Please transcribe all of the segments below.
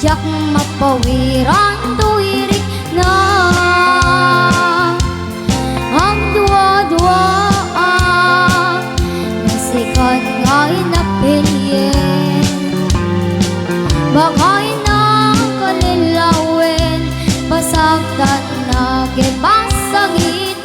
jak mapawiran tuwirik na ang dua-dua nasikat nga'y napilyen bagay na kalilawin pasagtan na kipasagitin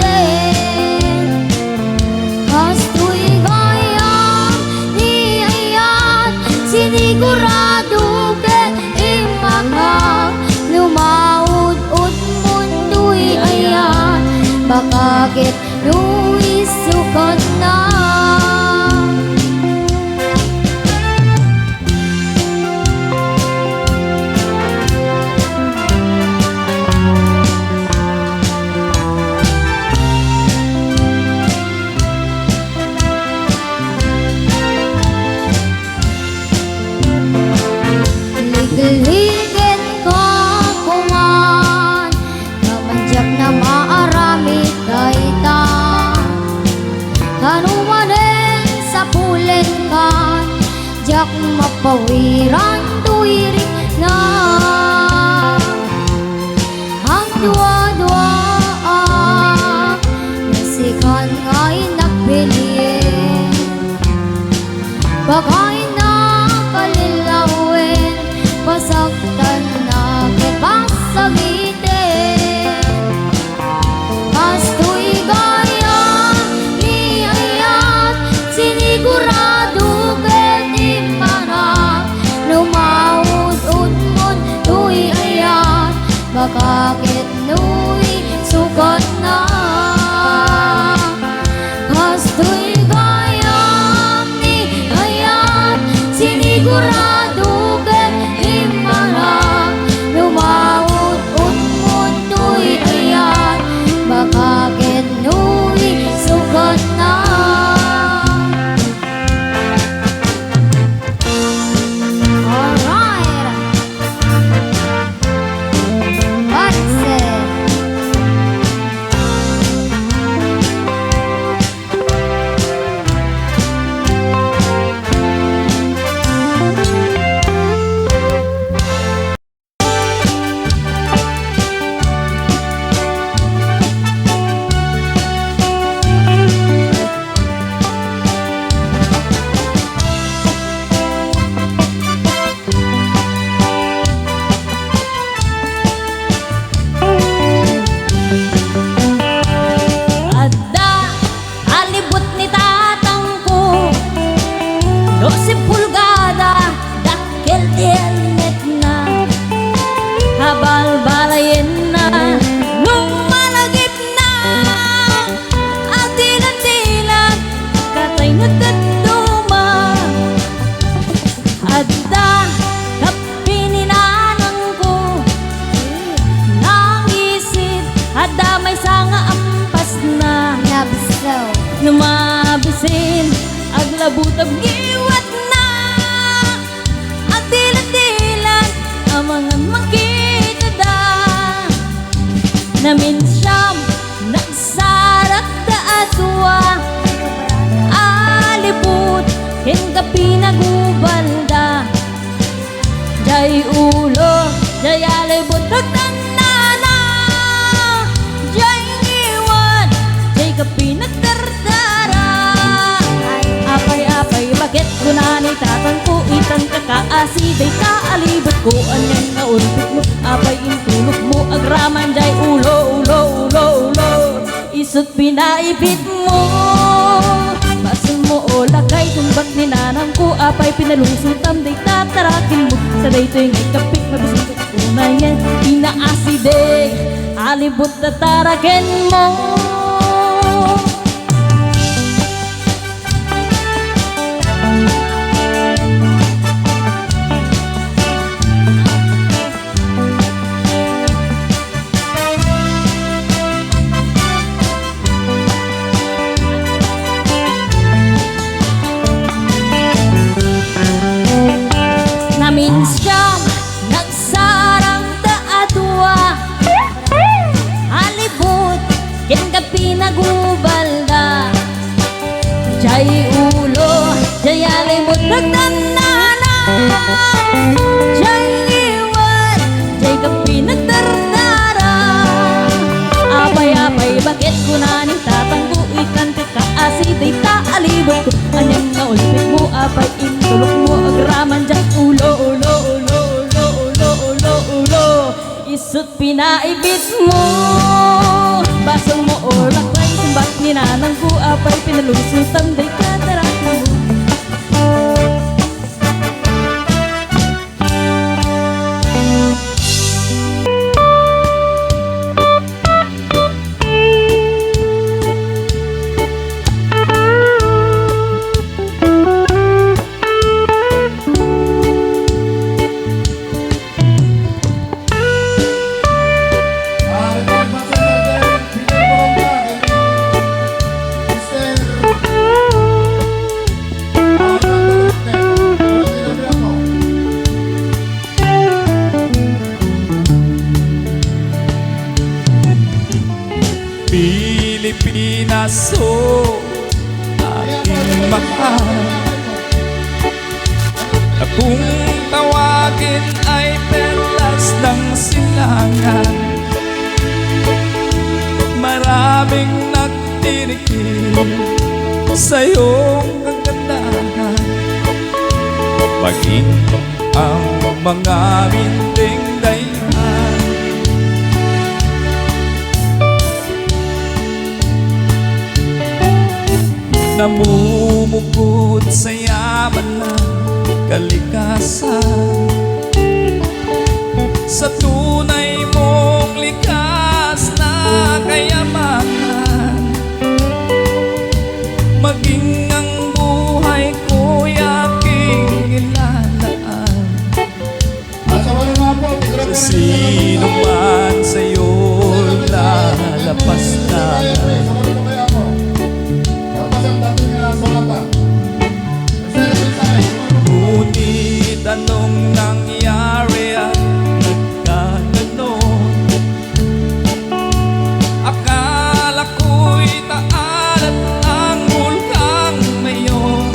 kastoy gayang iayat sinigurado ket imaka lumaud-ud mundo'y ayan bakagit nuisukan na ligid ka kuman namanjak na maarami kaita hanumanen sa pulen kan jak mapawiran tuwirik na ang dua-dua nasikan nga'y napilyen bagay na kalilawin pasagtan na kipasagitin kastoy gayang iayat sinigurado ket imana lumaud-ud mundo'y ayan bakagit nu'y sukat na kastoy gayang iayat sinigurado lumaud-ud mundo'y ayan bakagit nu'y sukat na alright what's it Numabisin aglabutab giwat na at dilat-dilat ang mga makita da namin siyam nagsarak da atwa aliput hingga pinagubalda jay ulo jay alibut nagtanana jay iwan jay kapinagdardara apay-apay bakit gunani tatang ko itang kakaasiday kaalibot ko anyang naulpit mo apay intulog mo agraman jay ulo isut pinaipit mo basin mo o lakay tumbak ni nanang ko apay pinalusutam day tatarakin mo sa daytoy ngay kapit mabisig una yan pinaasiday alibot tatarakin mo Minsyam nagsarang taadwa halibut ken kapi Isut pinaibit mo, basang mo o lakay, sumbat ni nanang ko, apay pinalusutan, day katarak mo. Pilipinas, oh, aking mahal. Na kung tawagin ay perlas ng silangan, maraming nagtinikil sa iyong kagandahan. Maging ang mga binding dahilan, namumugod sa yaman ng kalikasan, sa tunay mong likas na kayamanan. Maging ang buhay ko'y aking ilalaan. Sa sino man sa'yo'y lalapas na, ngunit anong nangyari at nagkaganon? Akala ko'y taalat ang bulkang mayon,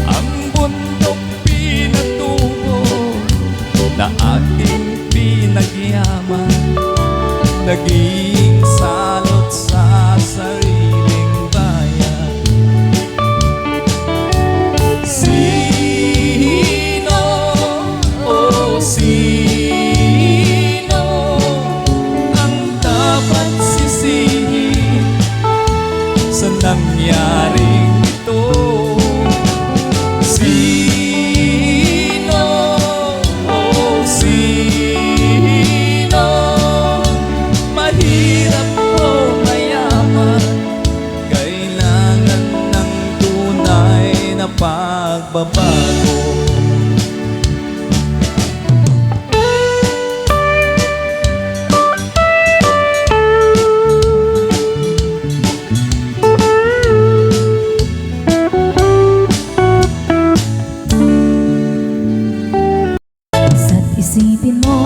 ang bundok pinatubo na aking pinagyaman, naging salot sa sariling bayan. Sino, oh sino ang dapat sisihin sa nangyaring ito? Sino, oh sino, mahirap o mayaman, kailangan ng tunay na pagbabago. Isa't isipin mo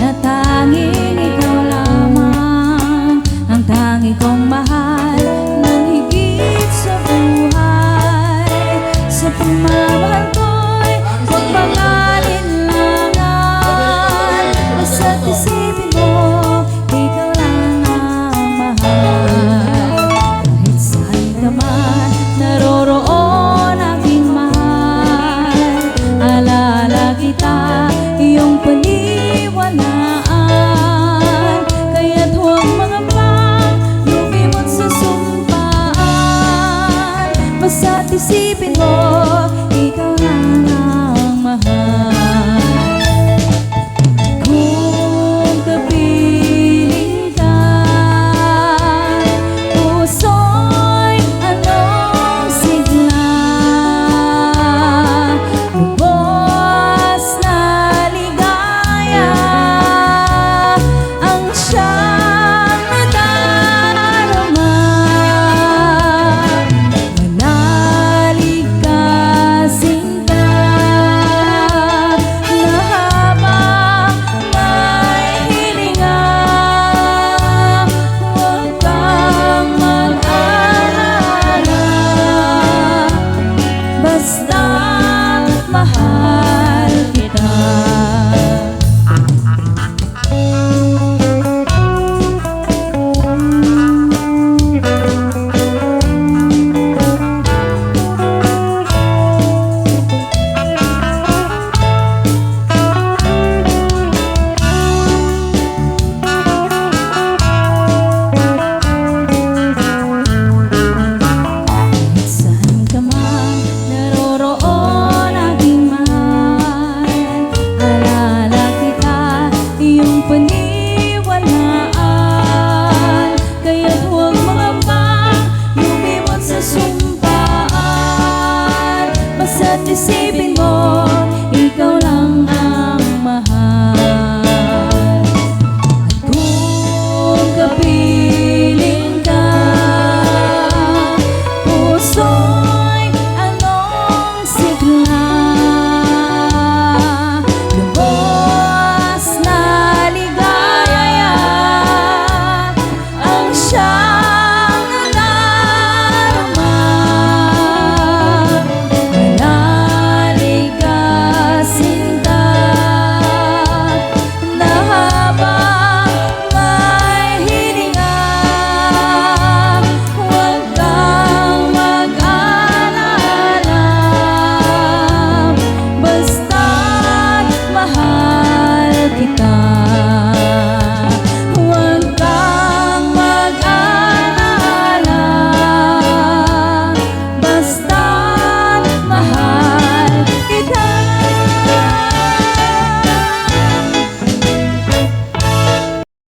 na tanging ikaw lamang ang tangi kong mahal ng higit sa buhay. Sa pagmamahal ko'y magpag-alinlangan. Isa't isipin mo, ikaw lang ang mahal. Kahit saan ka man naroroon aking mahal, alala kita